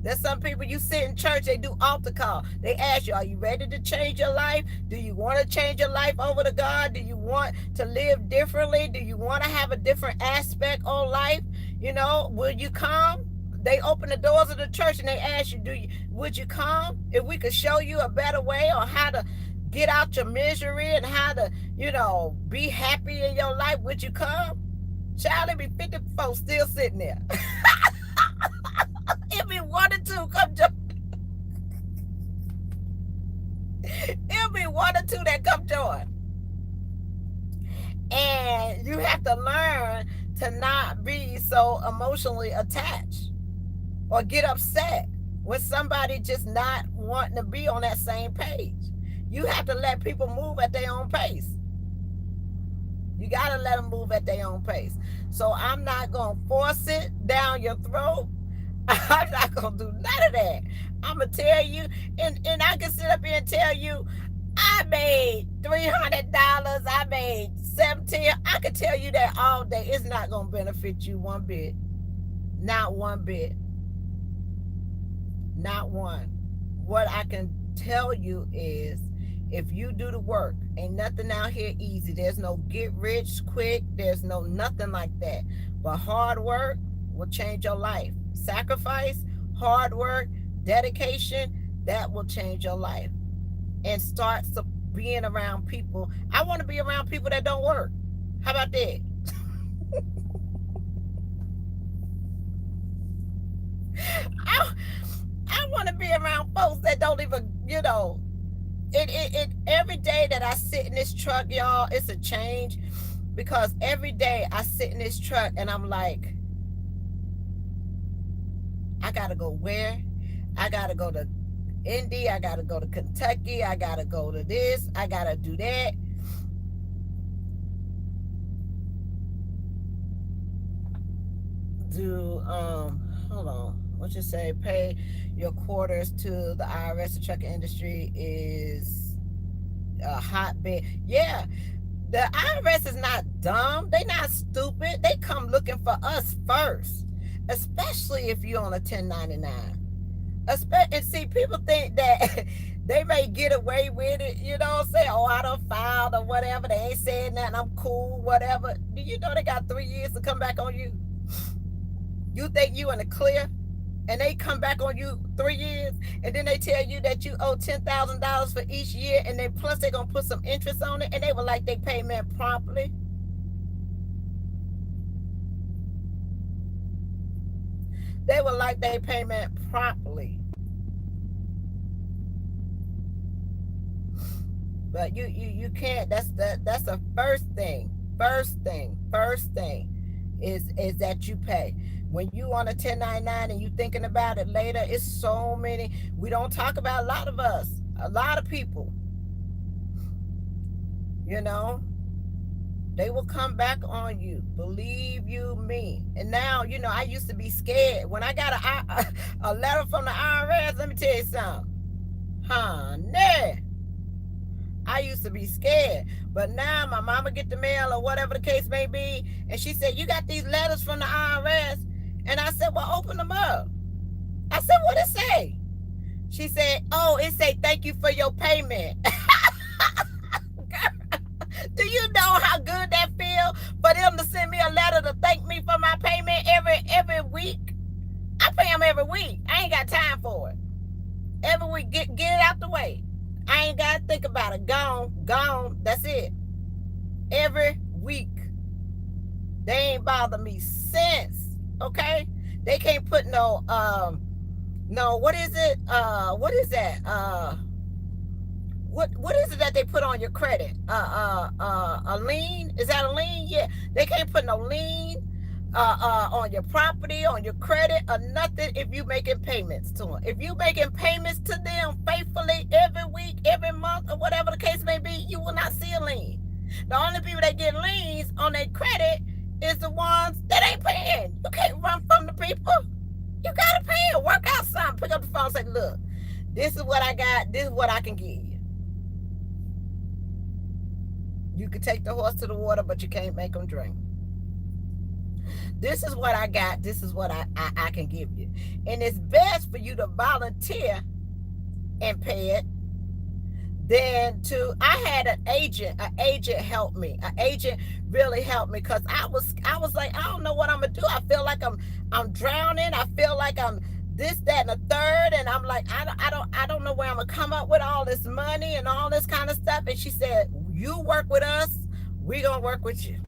There's some people, you sit in church, they do altar call. They ask you, are you ready to change your life? Do you want to change your life over to God? Do you want to live differently? Do you want to have a different aspect on life? Will you come? They open the doors of the church and they ask you, would you come? If we could show you a better way on how to get out your misery and how to, be happy in your life, would you come? Child, be 50 folks still sitting there. If we wanted to, come join. It'll be one or two that come join. And you have to learn to not be so emotionally attached or get upset with somebody just not wanting to be on that same page. You have to let people move at their own pace. You got to let them move at their own pace. So I'm not going to force it down your throat. I'm not going to do none of that. I'm going to tell you, and I can sit up here and tell you, I made $300, I made $17. I could tell you that all day. It's not going to benefit you one bit. Not one bit. Not one. What I can tell you is, if you do the work, ain't nothing out here easy. There's no get rich quick. There's no nothing like that. But hard work will change your life. Sacrifice, hard work, dedication, that will change your life. And start being around people. I want to be around people that don't work. How about that? I want to be around folks that don't even, every day that I sit in this truck, y'all, it's a change, because every day I sit in this truck and I'm like, I gotta go where? I gotta go to Indy, I gotta go to Kentucky, I gotta go to this, I gotta do that. Hold on. What you say? Pay your quarters to the IRS. The trucking industry is a hotbed. Yeah, the IRS is not dumb. They not stupid. They come looking for us first, especially if you're on a 1099. And see, people think that they may get away with it, say, oh, I done filed or whatever. They ain't saying nothing. I'm cool, whatever. Do you know they got 3 years to come back on you? You think you in the clear? And they come back on you 3 years, and then they tell you that you owe $10,000 for each year, and then plus they're gonna put some interest on it, and they would like their payment promptly. They would like their payment promptly. But you can't. That's the first thing. First thing is that you pay. When you on a 1099 and you thinking about it later, it's so many. We don't talk about a lot of people. They will come back on you. Believe you me. And now, I used to be scared. When I got a letter from the IRS, let me tell you something. Honey, I used to be scared. But now my mama get the mail or whatever the case may be, and she said, you got these letters from the IRS? And I said, well, open them up. I said, what it say? She said, oh, it say thank you for your payment. Do you know how good that feel for them to send me a letter to thank me for my payment every week? I pay them every week. I ain't got time for it. Every week, get it out the way. I ain't got to think about it. Gone. That's it. Every week. They ain't bothered me since. Okay? They can't put no, what is it? What is that? What is it that they put on your credit? A lien? Is that a lien? Yeah. They can't put no lien on your property, on your credit, or nothing if you making payments to them. If you making payments to them faithfully every week, every month, or whatever the case may be, you will not see a lien. The only people that get liens on their credit is the ones that ain't paying. You can't run from the people. You gotta pay it. Work out something. Pick up the phone and say, look, this is what I got. This is what I can give you. You can take the horse to the water, but you can't make them drink. This is what I got. This is what I can give you. And it's best for you to volunteer and pay it than to, I had an agent help me. An agent really helped me because I was like, I don't know what I'm gonna do. I feel like I'm drowning. I feel like I'm this, that, and the third. And I'm like, I don't know where I'm gonna come up with all this money and all this kind of stuff. And she said, you work with us, we're gonna work with you.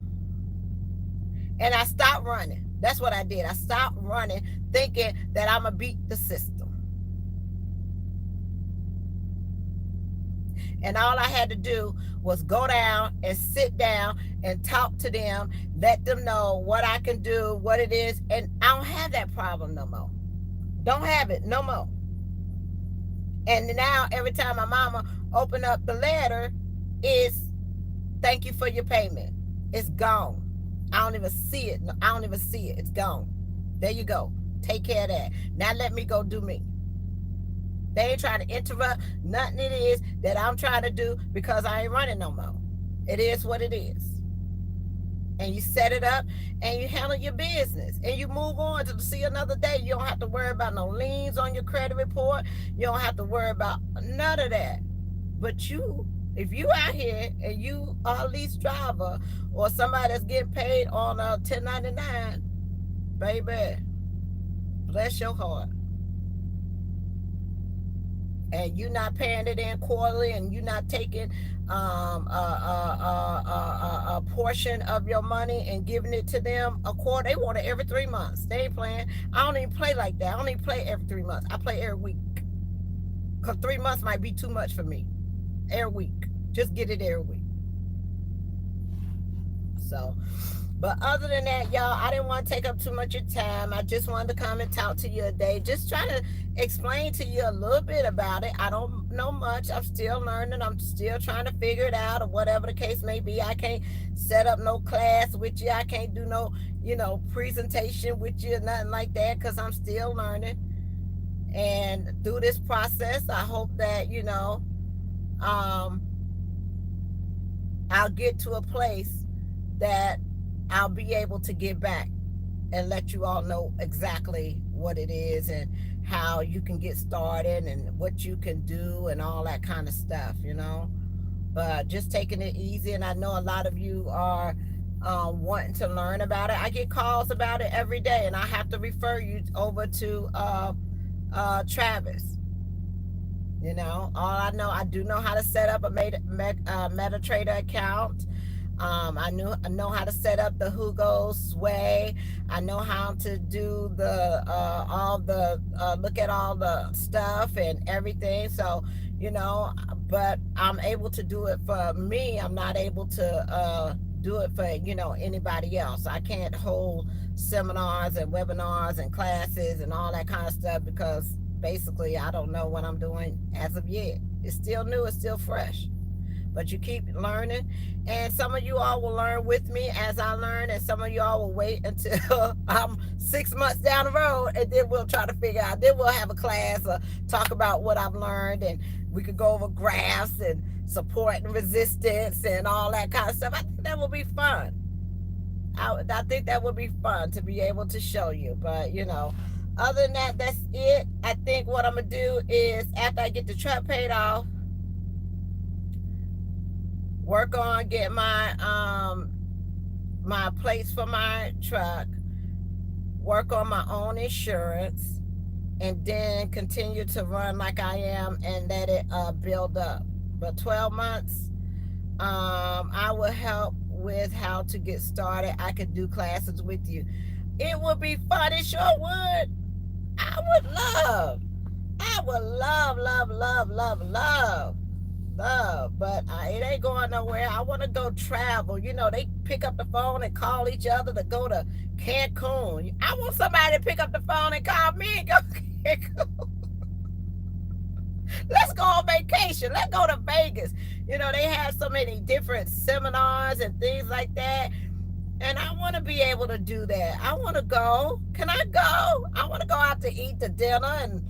And I stopped running. That's what I did. I stopped running thinking that I'm gonna beat the system. And all I had to do was go down and sit down and talk to them, let them know what I can do, what it is. And I don't have that problem no more. Don't have it no more. And now every time my mama open up the letter, is thank you for your payment. It's gone. I don't even see it. I don't even see it. It's gone. There you go. Take care of that. Now let me go do me. They ain't trying to interrupt nothing it is that I'm trying to do because I ain't running no more. It is what it is. And you set it up and you handle your business and you move on to see another day. You don't have to worry about no liens on your credit report. You don't have to worry about none of that. But you, if you out here and you are a lease driver or somebody that's getting paid on a 1099, baby, bless your heart. And you're not paying it in quarterly, and you're not taking a portion of your money and giving it to them a quarter. They want it every 3 months. They ain't playing. I don't even play like that. I don't even play every 3 months. I play every week. Because 3 months might be too much for me. Every week. Just get it every week. So, but other than that, y'all, I didn't want to take up too much of your time. I just wanted to come and talk to you today. Just trying to explain to you a little bit about it. I don't know much. I'm still learning. I'm still trying to figure it out, or whatever the case may be. I can't set up no class with you. I can't do no, presentation with you or nothing like that because I'm still learning. And through this process, I hope that, I'll get to a place that I'll be able to give back and let you all know exactly what it is and how you can get started and what you can do and all that kind of stuff, but just taking it easy. And I know a lot of you are wanting to learn about it. I get calls about it every day, and I have to refer you over to Travis. All I know, I do know how to set up a MetaTrader account. I know how to set up the Hugo Sway. I know how to do the look at all the stuff and everything. So, but I'm able to do it for me. I'm not able to do it for anybody else. I can't hold seminars and webinars and classes and all that kind of stuff because basically I don't know what I'm doing as of yet. It's still new, it's still fresh. But you keep learning, and some of you all will learn with me as I learn, and some of you all will wait until I'm 6 months down the road, and then we'll try to figure out. Then we'll have a class or talk about what I've learned, and we could go over graphs and support and resistance and all that kind of stuff. I think that will be fun. I think that would be fun to be able to show you, but Other than that, that's it. I think what I'm gonna do is after I get the truck paid off, work on get my plates for my truck, work on my own insurance, and then continue to run like I am and let it build up. But 12 months, I will help with how to get started. I could do classes with you. It would be fun. It sure would. I would love. I would love, love, love, love, love, love. But it ain't going nowhere. I want to go travel. You know, they pick up the phone and call each other to go to Cancun. I want somebody to pick up the phone and call me and go to Cancun. Let's go on vacation. Let's go to Vegas. You know, they have so many different seminars and things like that. And I want to be able to do that. I want to go. Can I go? I want to go out to eat the dinner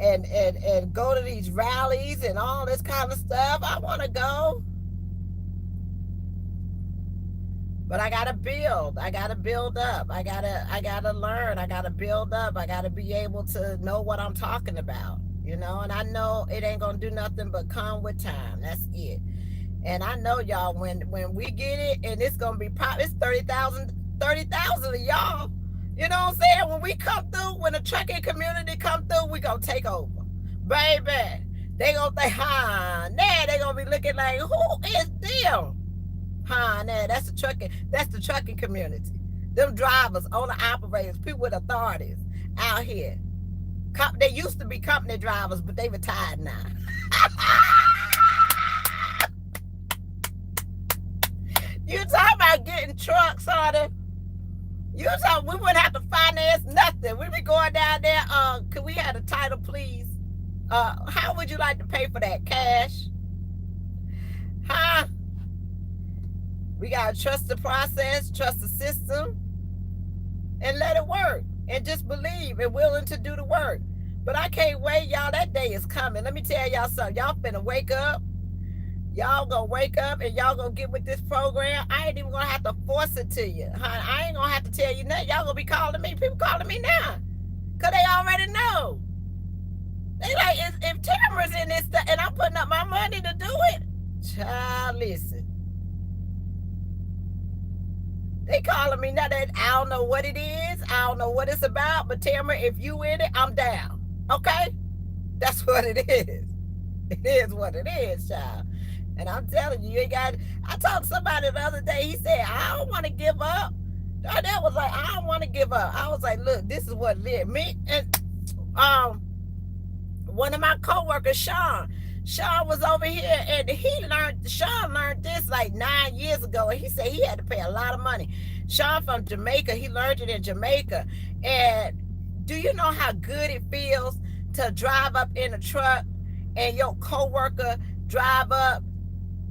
and go to these rallies and all this kind of stuff. I want to go. But I gotta build. I gotta build up. I gotta learn. I gotta build up. I gotta be able to know what I'm talking about. You know, and I know it ain't gonna do nothing but come with time. That's it. And I know y'all, when we get it, and it's gonna be it's 30,000 of y'all. You know what I'm saying? When we come through, when the trucking community come through, we gonna take over. Baby. They gonna think, nah, they gonna be looking like, who is them? Nah, that's the trucking community. Them drivers, owner operators, people with authorities out here. They used to be company drivers, but they retired now. You talking about getting trucks, honey? You talking we wouldn't have to finance nothing. We'd be going down there. Could we have a title, please? How would you like to pay for that? Cash? Huh? We gotta trust the process, trust the system, and let it work. And just believe and willing to do the work. But I can't wait, y'all. That day is coming. Let me tell y'all something. Y'all finna wake up. Y'all gonna wake up and y'all gonna get with this program. I ain't even gonna have to force it to you. I ain't gonna have to tell you nothing. Y'all gonna be calling me. People calling me now. Because they already know. They like, if Tamara's in this stuff and I'm putting up my money to do it, child, listen. They calling me now that I don't know what it is. I don't know what it's about. But Tamara, if you in it, I'm down. Okay? That's what it is. It is what it is, child. And I'm telling you, you ain't got. I talked to somebody the other day. He said, I don't want to give up. That was like, I don't want to give up. I was like, look, this is what it is. Me and one of my coworkers, Sean was over here and Sean learned this like 9 years ago. And he said he had to pay a lot of money. Sean from Jamaica, he learned it in Jamaica. And do you know how good it feels to drive up in a truck and your coworker drive up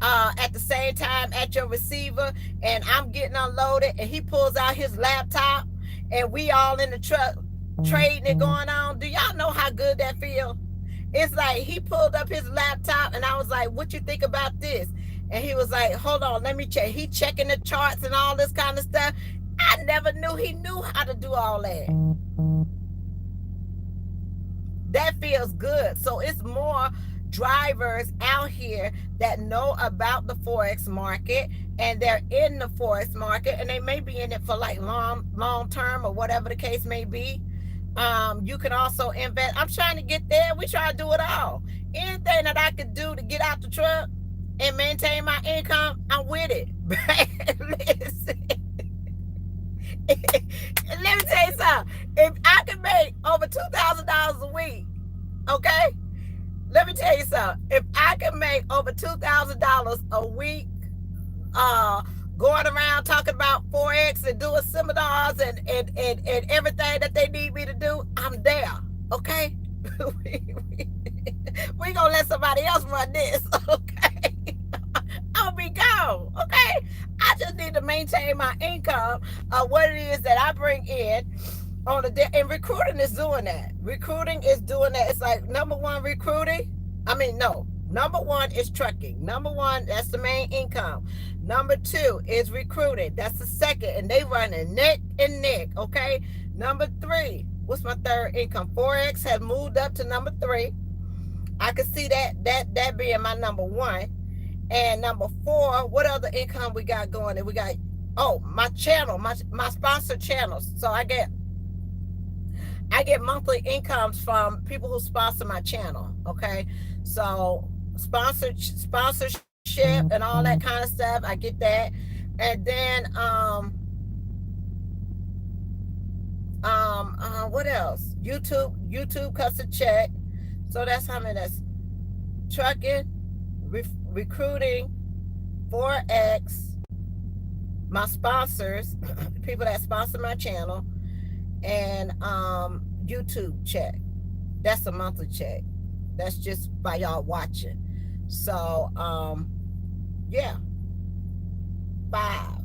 at the same time at your receiver, and I'm getting unloaded and he pulls out his laptop and we all in the truck trading it going on? Do y'all know how good that feels? It's like he pulled up his laptop and I was like, what you think about this? And he was like, hold on, let me check. He checking the charts and all this kind of stuff. I never knew he knew how to do all that. That feels good. So it's more drivers out here that know about the Forex market, and they're in the Forex market, and they may be in it for like long term or whatever the case may be. You can also invest. I'm trying to get there. We try to do it all. Anything that I could do to get out the truck and maintain my income, I'm with it. Listen. Let me tell you something. If I can make over $2,000 a week, okay? Let me tell you something. If I can make over $2,000 a week, going around talking about Forex and doing seminars and everything that they need me to do, I'm there. Okay? We gonna let somebody else run this, okay? I'll be gone, okay? I just need to maintain my income of what it is that I bring in on the day. And recruiting is doing that. Recruiting is doing that. It's like, number one, recruiting. Number one is trucking. Number one, that's the main income. Number two is recruiting. That's the second. And they running neck and neck, okay? Number three, what's my third income? Forex has moved up to number 3. I could see that being my number 1. And number 4, what other income we got going? And we got, oh, my channel, my sponsored channels. So I get monthly incomes from people who sponsor my channel. Okay, so sponsorship and all that kind of stuff. I get that, and then what else? YouTube cuts a check. So that's how many. That's trucking, recruiting, Forex, my sponsors, people that sponsor my channel, and YouTube check. That's a monthly check. That's just by y'all watching. So yeah, 5.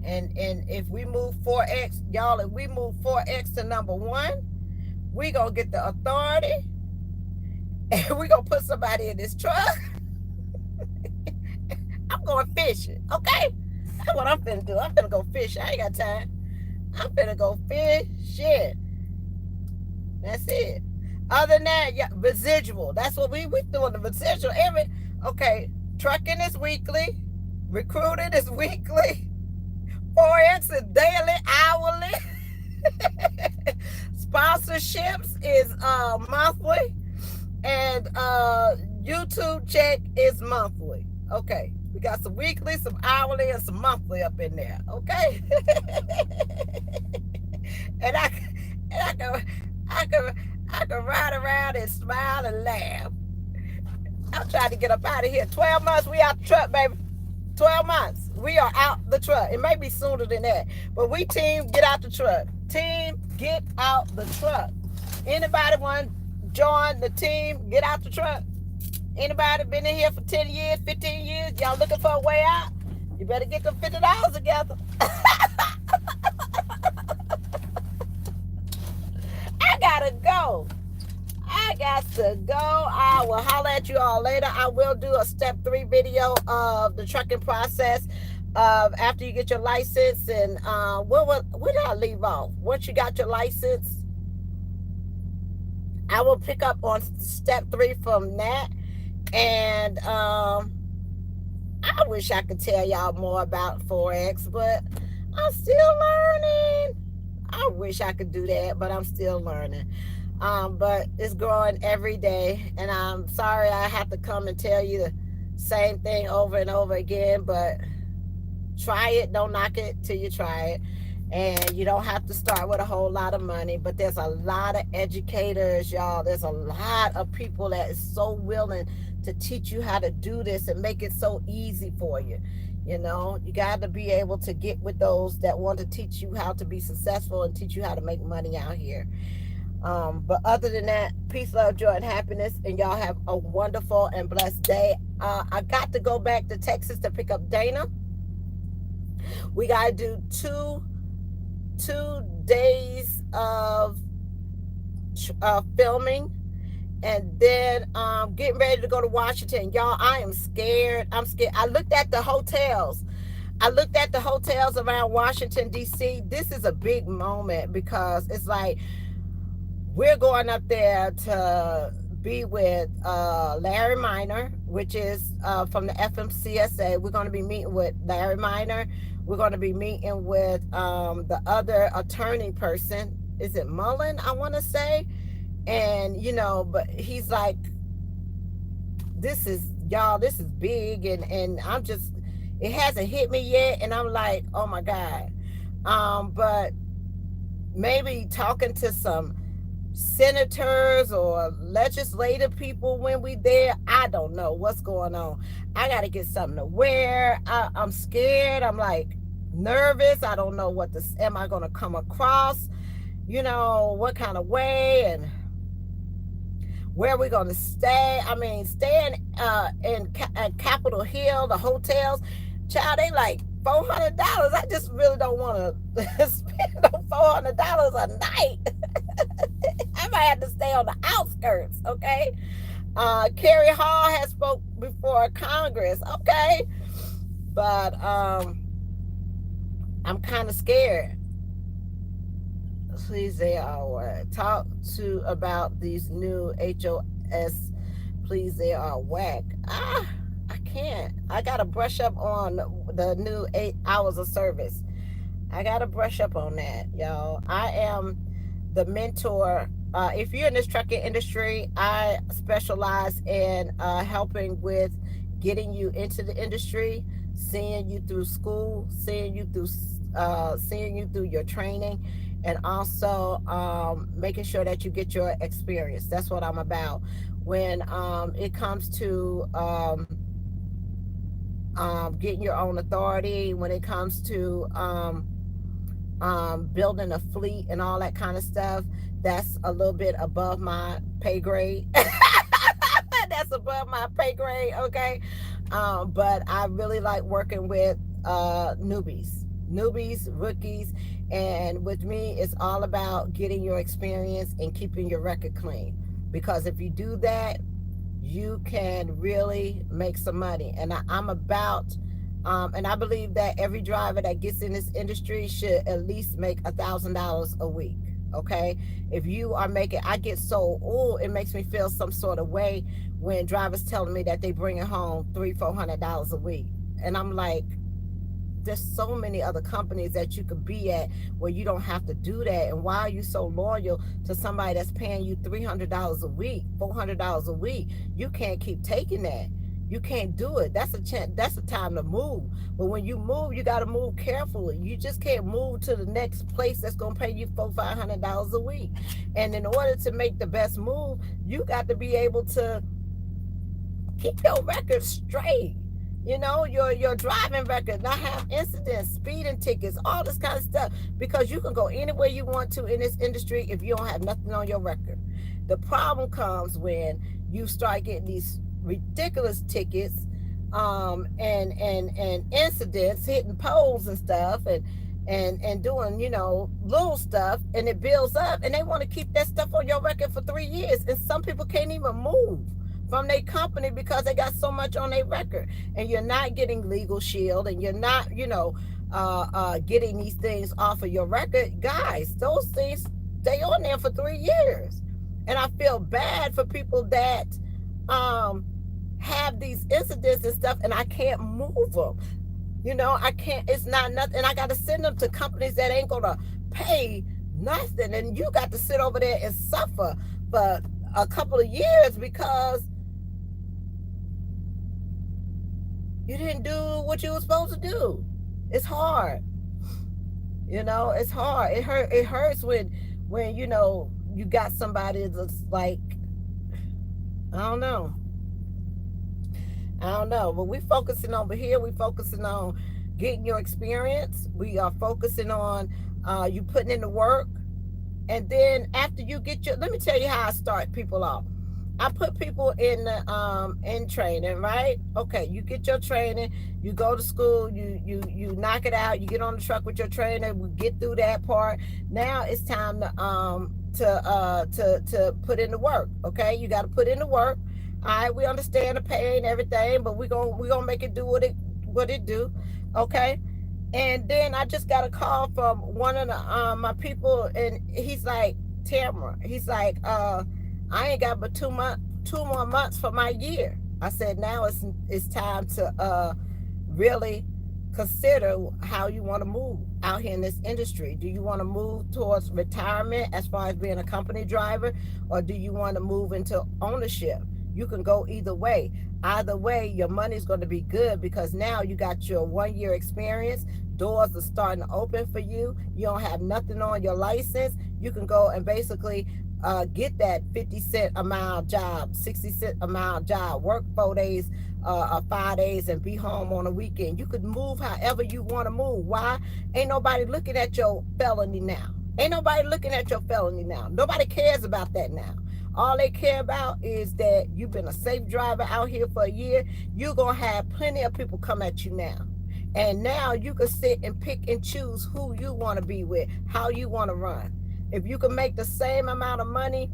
And if we move 4X, y'all, if we move 4X to number 1, we gonna get the authority, and we gonna put somebody in this truck. I'm going fishing, okay? That's what I'm finna do. I'm finna go fishing. I ain't got time. I'm finna go fishing. That's it. Other than that, yeah, residual. That's what we doing, the residual. Okay, trucking is weekly, recruiting is weekly, Forex is daily, hourly, sponsorships is monthly, and YouTube check is monthly. Okay, we got some weekly, some hourly, and some monthly up in there. Okay, and I can ride around and smile and laugh. I'm trying to get up out of here. 12 months, we out the truck, baby. 12 months, we are out the truck. It may be sooner than that, but we team get out the truck. Team get out the truck. Anybody want to join the team? Get out the truck. Anybody been in here for 10 years, 15 years? Y'all looking for a way out? You better get them $50 together. I gotta go. I got to go. I will holler at you all later. I will do a step 3 video of the trucking process after you get your license. And where did I leave off? Once you got your license, I will pick up on step 3 from that. And I wish I could tell y'all more about Forex, but I'm still learning. I wish I could do that, but I'm still learning. But it's growing every day, and I'm sorry I have to come and tell you the same thing over and over again, but try it. Don't knock it till you try it. And you don't have to start with a whole lot of money, but there's a lot of educators, y'all. There's a lot of people that is so willing to teach you how to do this and make it so easy for you. You know, you got to be able to get with those that want to teach you how to be successful and teach you how to make money out here. But other than that, peace, love, joy, and happiness, and y'all have a wonderful and blessed day. I got to go back to Texas to pick up Dana. We got to do two days of filming, and then getting ready to go to Washington. Y'all, I am scared. I'm scared. I looked at the hotels around Washington, D.C. This is a big moment because it's like we're going up there to be with Larry Minor, which is from the FMCSA. We're going to be meeting with Larry Minor. We're going to be meeting with the other attorney person. Is it Mullen, I want to say? And, you know, but he's like, this is big. And I'm just, it hasn't hit me yet. And I'm like, oh my God. But maybe talking to some senators or legislative people when we there. I don't know what's going on. I got to get something to wear. I'm scared. I'm like nervous. I don't know am I going to come across, you know, what kind of way, and where we're going to stay. I mean, staying at Capitol Hill, the hotels, child, they like $400. I just really don't want to spend $400 a night. I might have to stay on the outskirts, okay? Carrie Hall has spoke before Congress, okay? But I'm kind of scared. Please, they are talk to about these new HOS. Please, they are whack. I can't. I gotta brush up on the new 8 hours of service. I gotta brush up on that, y'all. I am the mentor. If you're in this trucking industry, I specialize in helping with getting you into the industry, seeing you through school, seeing you through your training, and also making sure that you get your experience. That's what I'm about. When it comes to getting your own authority, when it comes to building a fleet and all that kind of stuff, that's a little bit above my pay grade. That's above my pay grade, okay? But I really like working with newbies, rookies, and with me, it's all about getting your experience and keeping your record clean. Because if you do that, you can really make some money. And I'm about and I believe that every driver that gets in this industry should at least make $1,000 a week. Okay, if you are making, I get so, oh, it makes me feel some sort of way when drivers telling me that they bringing home $300-400 a week, and I'm like, there's so many other companies that you could be at where you don't have to do that. And why are you so loyal to somebody that's paying you $300 a week, $400 a week? You can't keep taking that. You can't do it. That's a chance. That's a time to move. But when you move, you got to move carefully. You just can't move to the next place that's gonna pay you $400-500 a week. And in order to make the best move, you got to be able to keep your record straight. You know, your driving record, not have incidents, speeding tickets, all this kind of stuff. Because you can go anywhere you want to in this industry if you don't have nothing on your record. The problem comes when you start getting these ridiculous tickets, and incidents, hitting poles and stuff, and doing, you know, little stuff, and it builds up, and they want to keep that stuff on your record for 3 years, and some people can't even move from their company because they got so much on their record, and you're not getting legal shield, and you're not, you know, getting these things off of your record. Guys, those things stay on there for 3 years, and I feel bad for people that have these incidents and stuff, and I can't move them. You know, I can't, it's not nothing. And I got to send them to companies that ain't going to pay nothing. And you got to sit over there and suffer for a couple of years because you didn't do what you were supposed to do. It's hard. You know, it's hard. It hurts when, you know, you got somebody that's like, I don't know. But we focusing over here. We focusing on getting your experience. We are focusing on you putting in the work. And then after you get your, let me tell you how I start people off. I put people in training, right? Okay, you get your training, you go to school, you knock it out, you get on the truck with your trainer, we get through that part. Now it's time to put in the work. Okay, you got to put in the work. All right, we understand the pay and everything, but we gonna make it do what it do. Okay. And then I just got a call from one of the my people, and he's like, Tamara, he's like, I ain't got but 2 more months for my year. I said, now it's time to really consider how you want to move out here in this industry. Do you want to move towards retirement as far as being a company driver, or do you want to move into ownership? You can go either way. Either way, your money's going to be good because now you got your 1 year experience. Doors are starting to open for you. You don't have nothing on your license. You can go and basically get that 50 cent a mile job, 60 cent a mile job, work 4 days or 5 days and be home on a weekend. You could move however you want to move. Why? Ain't nobody looking at your felony now. Ain't nobody looking at your felony now. Nobody cares about that now. All they care about is that you've been a safe driver out here for a year. You're going to have plenty of people come at you now. And now you can sit and pick and choose who you want to be with, how you want to run. If you can make the same amount of money,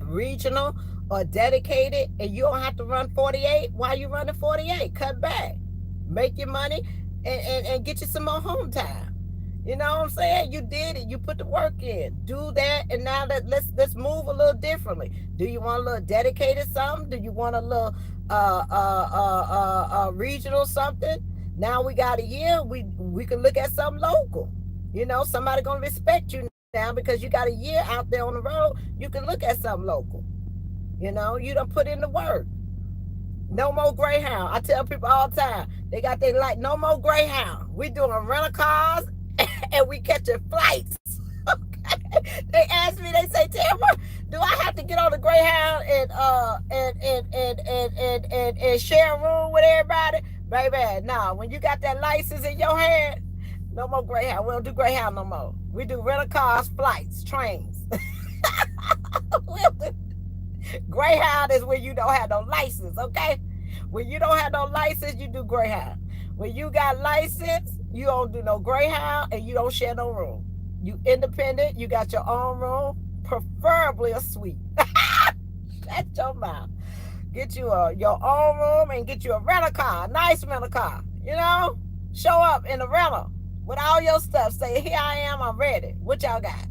regional or dedicated, and you don't have to run 48, why you running 48? Cut back. Make your money and get you some more home time. You know what I'm saying? You did it. You put the work in. Do that, and now let's move a little differently. Do you want a little dedicated something? Do you want a little regional something? Now we got a year. We can look at something local. You know, somebody gonna respect you now because you got a year out there on the road. You can look at something local. You know, you done put in the work. No more Greyhound. I tell people all the time, they got their like, no more Greyhound. We doing rental cars and we catching flights. Okay. They ask me, they say, Tamara, do I have to get on the Greyhound and share a room with everybody? Baby, no. When you got that license in your hand, no more Greyhound. We don't do Greyhound no more. We do rental cars, flights, trains. We'll do Greyhound is when you don't have no license, okay? When you don't have no license, you do Greyhound. When you got license, you don't do no Greyhound and you don't share no room. You independent, you got your own room, preferably a suite. Shut your mouth. Get you your own room and get you a rental car, a nice rental car. You know, show up in the rental with all your stuff. Say, here I am, I'm ready. What y'all got?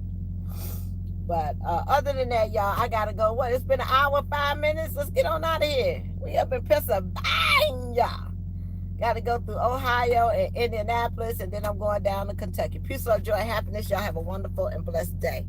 But other than that, y'all, I gotta go. What? It's been an hour, 5 minutes. Let's get on out of here. We up in Pennsylvania. Gotta go through Ohio and Indianapolis, and then I'm going down to Kentucky. Peace, love, joy, and happiness. Y'all have a wonderful and blessed day.